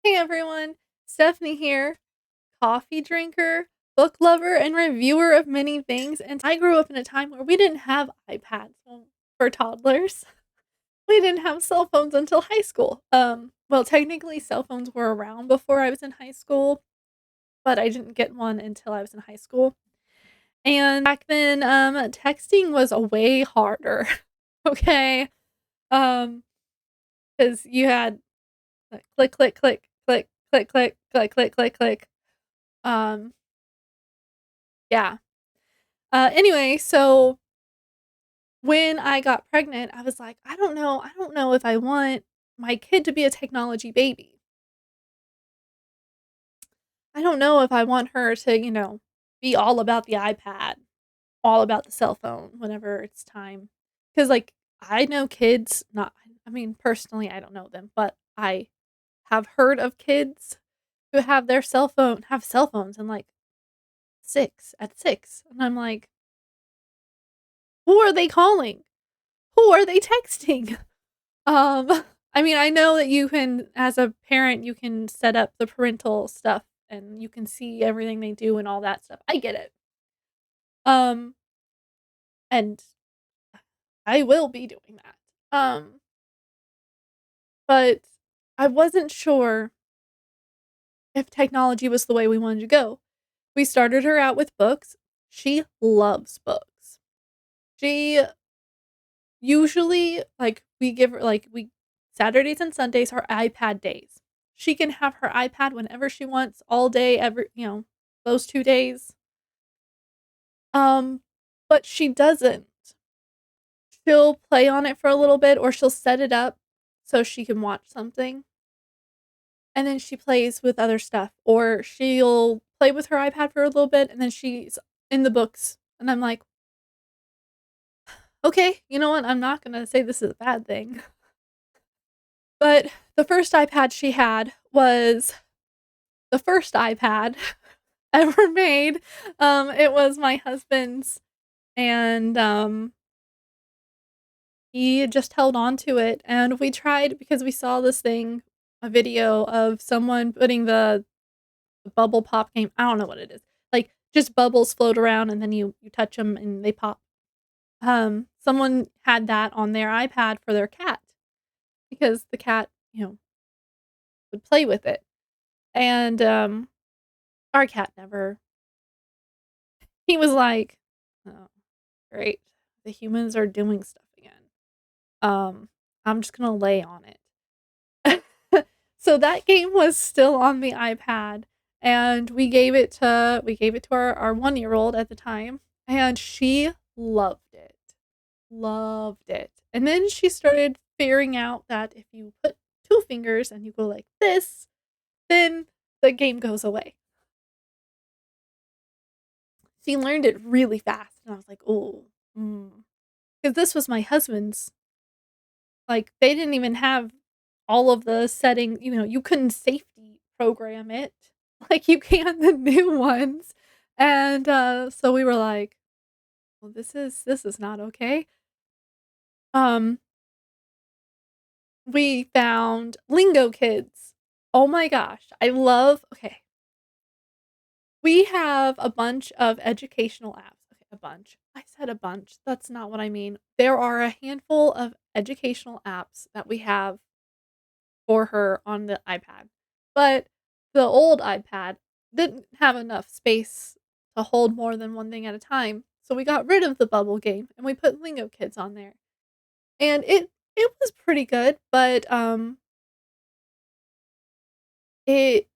Hey everyone, Stephanie here, coffee drinker, book lover, and reviewer of many things. And I grew up in a time where we didn't have iPads for toddlers. We didn't have cell phones until high school. Well, technically, cell phones were around before I was in high school, but I didn't get one until I was in high school. And back then, texting was a way harder. Okay, um, because you had like click, click, click, click, click, click, click, click, click, click. Um, yeah. Anyway, so when I got pregnant, I was like, I don't know if I want my kid to be a technology baby. I don't know if I want her to, be all about the iPad, all about the cell phone whenever it's time. Because, like, I know kids, not, I mean, personally, I don't know them, but I have heard of kids who have cell phones and like at 6. And I'm like, who are they calling? Who are they texting? Um, I mean, I know that you can as a parent, you can set up the parental stuff and you can see everything they do and all that stuff. I get it. Um, and I will be doing that. But I wasn't sure if technology was the way we wanted to go. We started her out with books. She loves books. She usually we give her we Saturdays and Sundays are iPad days. She can have her iPad whenever she wants, all day, those 2 days. Um, but she doesn't. She'll play on it for a little bit or she'll set it up so she can watch something, and then she plays with other stuff, or she'll play with her iPad for a little bit, and then she's in the books, and I'm like, "Okay, you know what? I'm not gonna say this is a bad thing." But the first iPad she had was the first iPad ever made. It was my husband's, and he just held on to it. And we tried because we saw this thing, a video of someone putting the bubble pop game. I don't know what it is. Like just bubbles float around, and then you touch them and they pop. Someone had that on their iPad for their cat because the cat, would play with it, and our cat never. He was like, "Oh, great. The humans are doing stuff again. I'm just gonna lay on it." So that game was still on the iPad, and we gave it to our 1-year-old at the time, and she loved it. Loved it. And then she started figuring out that if you put 2 fingers and you go like this, then the game goes away. She learned it really fast, and I was like, "Oh, because this was my husband's. Like, they didn't even have all of the setting, you couldn't safety program it like you can the new ones, and, so we were like, "Well, this is not okay." Um, we found Lingo Kids. Oh my gosh, I love okay, we have a bunch of educational apps. Okay, a bunch. I said a bunch, that's not what I mean. There are a handful of educational apps that we have for her on the iPad. But the old iPad didn't have enough space to hold more than one thing at a time. So we got rid of the bubble game and we put Lingo Kids on there. And it was pretty good, but it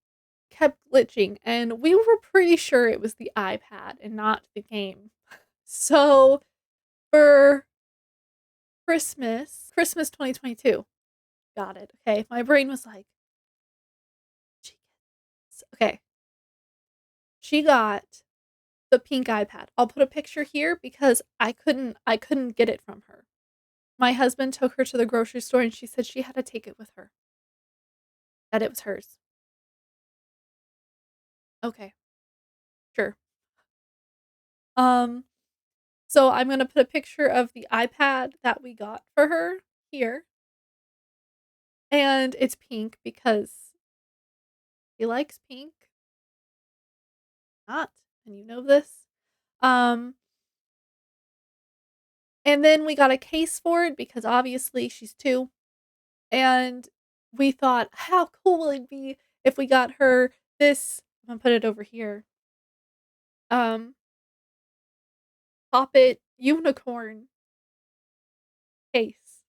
kept glitching and we were pretty sure it was the iPad and not the game. So for Christmas 2022, got it. Okay. My brain was like, okay, she got the pink iPad. I'll put a picture here because I couldn't get it from her. My husband took her to the grocery store and she said she had to take it with her. That it was hers. Okay, sure. Um so I'm going to put a picture of the iPad that we got for her here, and it's pink because He likes pink, not, and you know this. Um, and then we got a case for it because obviously she's 2, and we thought, "How cool will it be if we got her this" I'm gonna put it over here, um, Poppet unicorn case.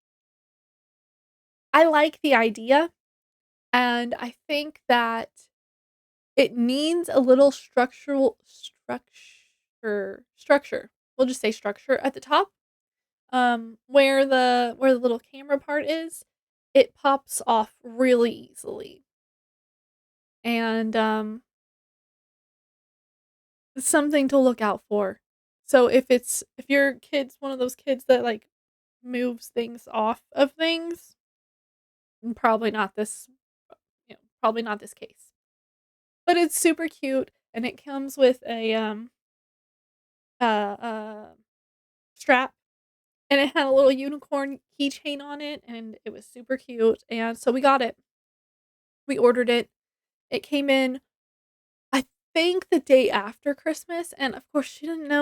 I like the idea, and I think that it needs a little structure. We'll just say structure at the top, where the little camera part is, it pops off really easily, and, it's something to look out for. So if your kid's one of those kids that, like, moves things off of things, probably not this, probably not this case. But it's super cute, and it comes with a, uh, strap, and it had a little unicorn keychain on it, and it was super cute, and so we got it. We ordered it. It came in, I think, the day after Christmas, and of course, she didn't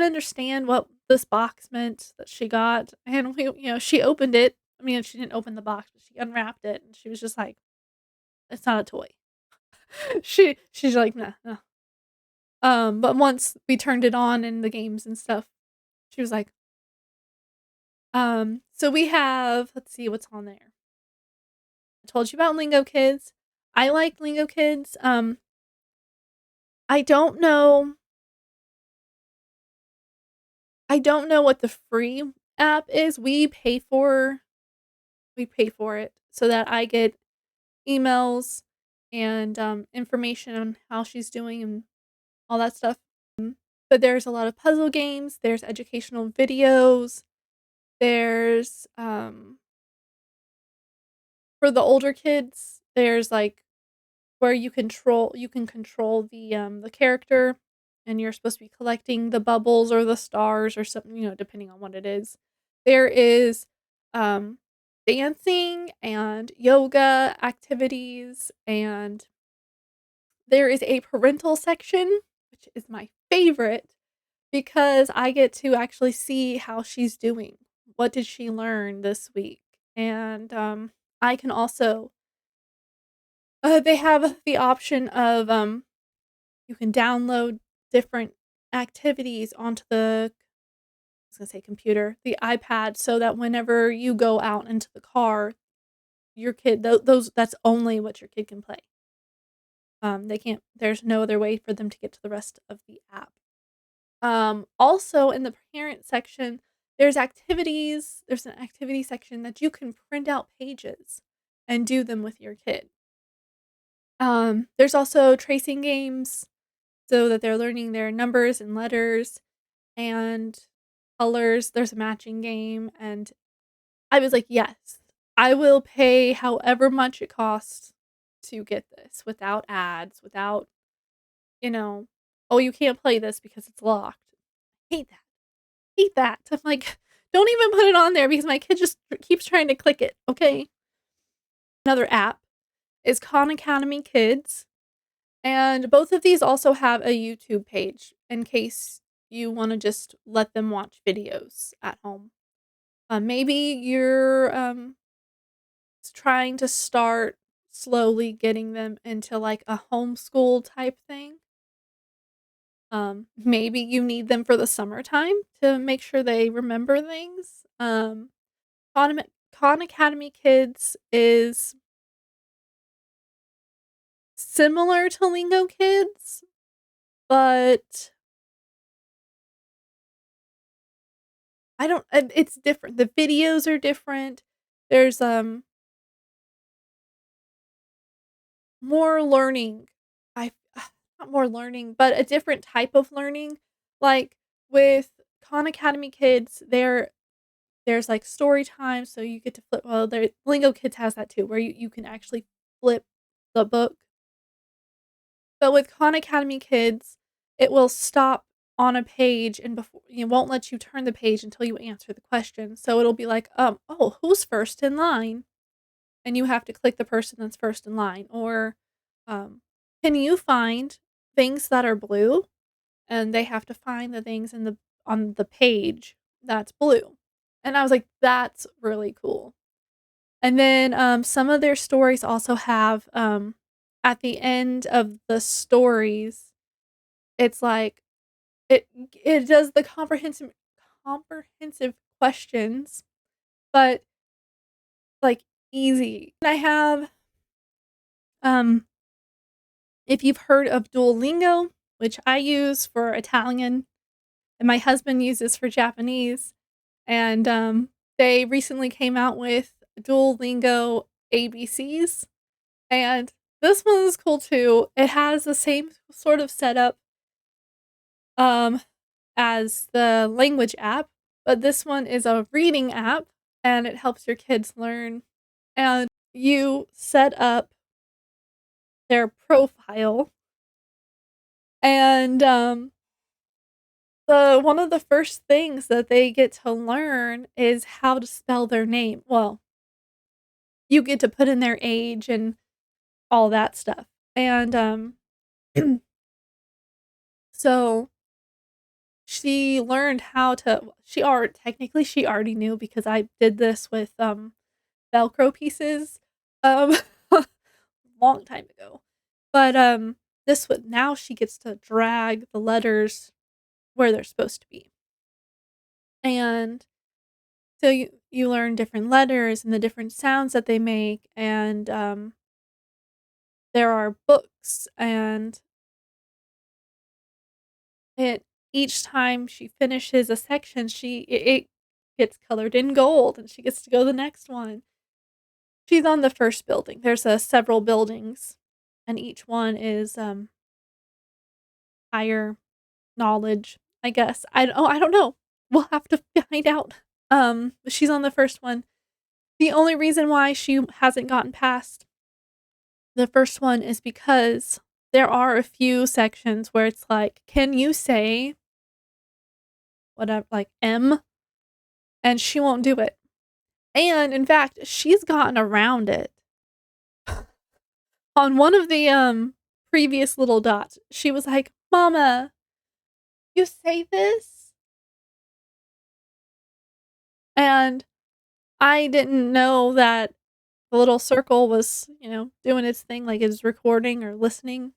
understand what this box meant that she got, and she opened it. I mean, she didn't open the box, but she unwrapped it, and she was just like, "It's not a toy." She's like, "Nah, no." But once we turned it on in the games and stuff, she was like, so we have, let's see what's on there. I told you about Lingo Kids. I like Lingo Kids. I don't know I don't know what the free app is. We pay for it so that I get emails and, information on how she's doing and all that stuff. But there's a lot of puzzle games, there's educational videos, there's, for the older kids, there's, like, where you can control the character, and you're supposed to be collecting the bubbles or the stars or something, depending on what it is. There is, um, dancing and yoga activities, and there is a parental section, which is my favorite because I get to actually see how she's doing. What did she learn this week? And, I can also they have the option of, you can download different activities onto I was gonna say computer, the iPad, so that whenever you go out into the car, your kid those that's only what your kid can play. They can't there's no other way for them to get to the rest of the app. Also in the parent section, there's an activity section that you can print out pages and do them with your kid. There's also tracing games so that they're learning their numbers and letters and colors. There's a matching game, and I was like, "Yes, I will pay however much it costs to get this without ads, without, you know, oh, you can't play this because it's locked." Hate that. Hate that. I'm like, "Don't even put it on there because my kid just keeps trying to click it, okay?" Another app is Khan Academy Kids. And both of these also have a YouTube page in case you wanna just let them watch videos at home. Maybe you're, trying to start slowly getting them into, like, a homeschool type thing. Maybe you need them for the summertime to make sure they remember things. Khan Academy Kids is similar to Lingo Kids, but I don't it's different. The videos are different. There's, more learning. I not more learning, but a different type of learning. Like, with Khan Academy Kids, there's, like, story time, so you get to flip there Lingo Kids has that too, where you can actually flip the book. But with Khan Academy Kids, it will stop on a page and before it won't let you turn the page until you answer the question. So it'll be like, "Oh, who's first in line?" And you have to click the person that's first in line, or, um, "Can you find things that are blue?" And they have to find the things in the on the page that's blue. And I was like, "That's really cool." And then, some of their stories also have, at the end of the stories, it's like it does the comprehensive questions, but, like, easy. And I have, um, if you've heard of Duolingo, which I use for Italian and my husband uses for Japanese, and, they recently came out with Duolingo ABCs, and this one is cool too. It has the same sort of setup, um, as the language app, but this one is a reading app, and it helps your kids learn, and you set up their profile, and, the one of the first things that they get to learn is how to spell their name. Well, you get to put in their age and all that stuff, and, so she learned how to she already knew because I did this with, Velcro pieces, um, long time ago. But, this would now she gets to drag the letters where they're supposed to be. And so you learn different letters and the different sounds that they make, and, there are books, and it each time she finishes a section, it gets colored in gold, and she gets to go to the next one. She's on the first building. There's, several buildings, and each one is, higher knowledge, I guess. I don't know. We'll have to find out. But she's on the first one. The only reason why she hasn't gotten past the first one is because there are a few sections where it's like, "Can you say" whatever, like, "M?" And she won't do it. And, in fact, she's gotten around it. On one of the, previous little dots, she was like, "Mama, you say this?" And I didn't know that the little circle was, doing its thing, like, it's recording or listening.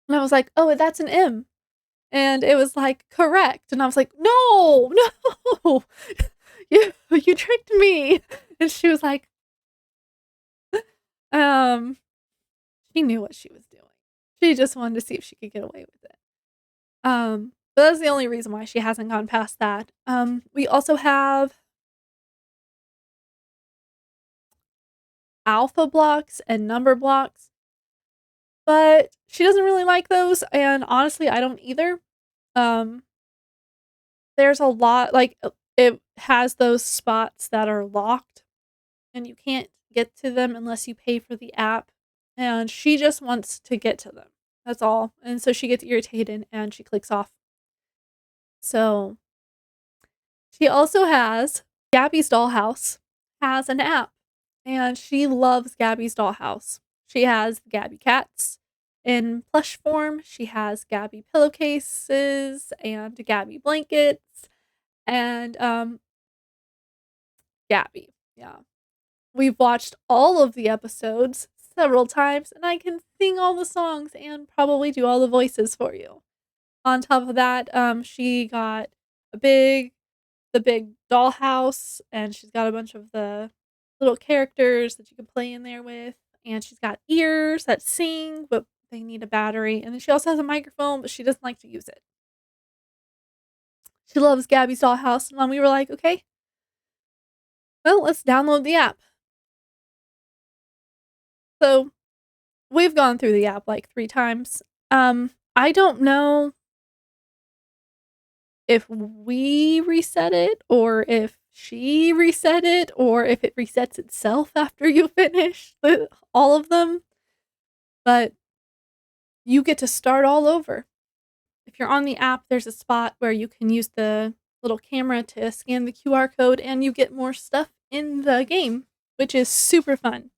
And I was like, "Oh, that's an M." And it was like, "Correct." And I was like, "No, no, you tricked me." And she was like, um, she knew what she was doing. She just wanted to see if she could get away with it. But that's the only reason why she hasn't gone past that. We also have alpha blocks and number blocks, but she doesn't really like those, and honestly, I don't either. Um, there's a lot like, it has those spots that are locked, and you can't get to them unless you pay for the app, and she just wants to get to them. That's all, and so she gets irritated and she clicks off. So she also has Gabby's Dollhouse has an app, and she loves Gabby's Dollhouse. She has the Gabby cats in plush form, she has Gabby pillowcases and Gabby blankets, and, Gabby, yeah. We've watched all of the episodes several times, and I can sing all the songs and probably do all the voices for you. On top of that, she got a big the big dollhouse, and she's got a bunch of the little characters that you can play in there with, and she's got ears that sing, but they need a battery, and then she also has a microphone, but she doesn't like to use it. She loves Gabby's Dollhouse, and then we were like, "Okay, well, let's download the app." So, we've gone through the app, like, 3 times. I don't know if we reset it or if she reset it or if it resets itself after you finish all of them, but you get to start all over. If you're on the app, there's a spot where you can use the little camera to scan the QR code and you get more stuff in the game, which is super fun.